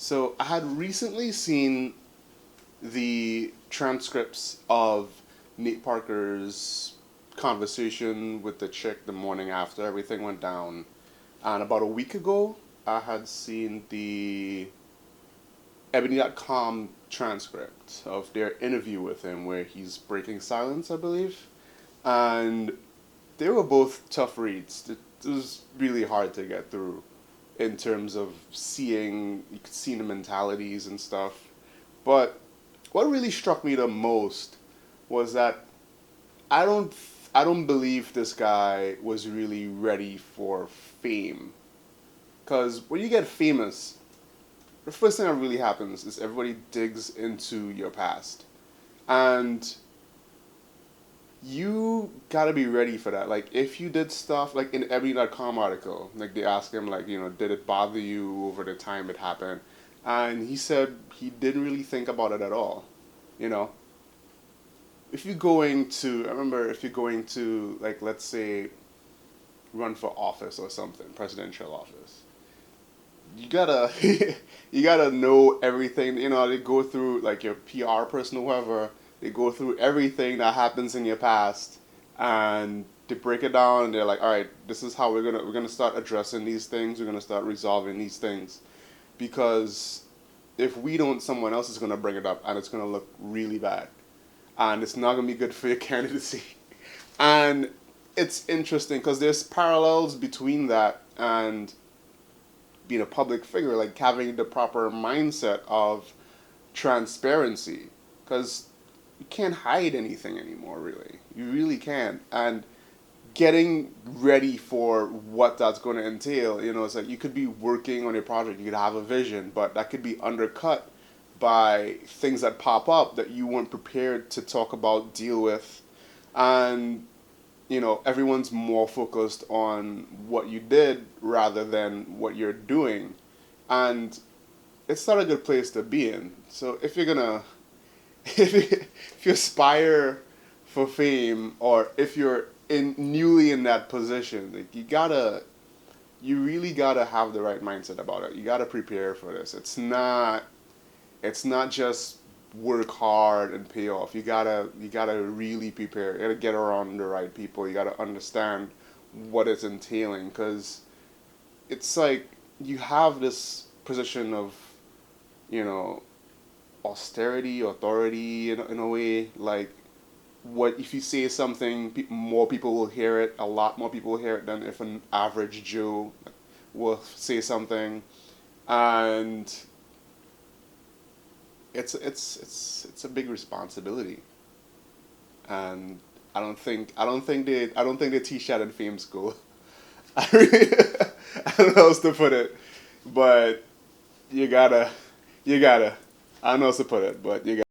So I had recently seen the transcripts of Nate Parker's conversation with the chick the morning after everything went down. And about a week ago, I had seen the Ebony.com transcript of their interview with him where he's breaking silence, I believe. And they were both tough reads. It was really hard to get through in terms of seeing, you could see the mentalities and stuff. But what really struck me the most was that I don't I don't believe this guy was really ready for fame. Cause when you get famous, the first thing that really happens is everybody digs into your past. And you gotta be ready for that. Like if you did stuff like in every.com article, like they asked him like, did it bother you over the time it happened? And he said he didn't really think about it at all. You know, if you're going to, I remember if you're going to, like, let's say, run for office or something, presidential office, you gotta, you gotta know everything. They go through, like, your PR person or whoever, they go through everything that happens in your past, and they break it down, and they're like, all right, this is how we're gonna start addressing these things, we're gonna start resolving these things, because if we don't, someone else is gonna bring it up, and it's gonna look really bad and it's not going to be good for your candidacy. And it's interesting because there's parallels between that and being a public figure, like having the proper mindset of transparency, because you can't hide anything anymore, really. You really can't. And getting ready for what that's going to entail, it's like you could be working on a project, you could have a vision, but that could be undercut by things that pop up that you weren't prepared to talk about, deal with, and everyone's more focused on what you did rather than what you're doing, and it's not a good place to be in. So if you're gonna, if you aspire for fame, or if you're newly in that position, like you really gotta have the right mindset about it. You gotta prepare for this. It's not just work hard and pay off. You gotta really prepare. You gotta get around the right people. You gotta understand what it's entailing, because it's like you have this position of you know austerity, authority in a way. Like what if you say something, more people will hear it. A lot more people will hear it than if an average Joe will say something, and it's a big responsibility, and I don't think they teach that in fame school. I really, I don't know how else to put it, but you gotta you gotta I don't know how else to put it, but you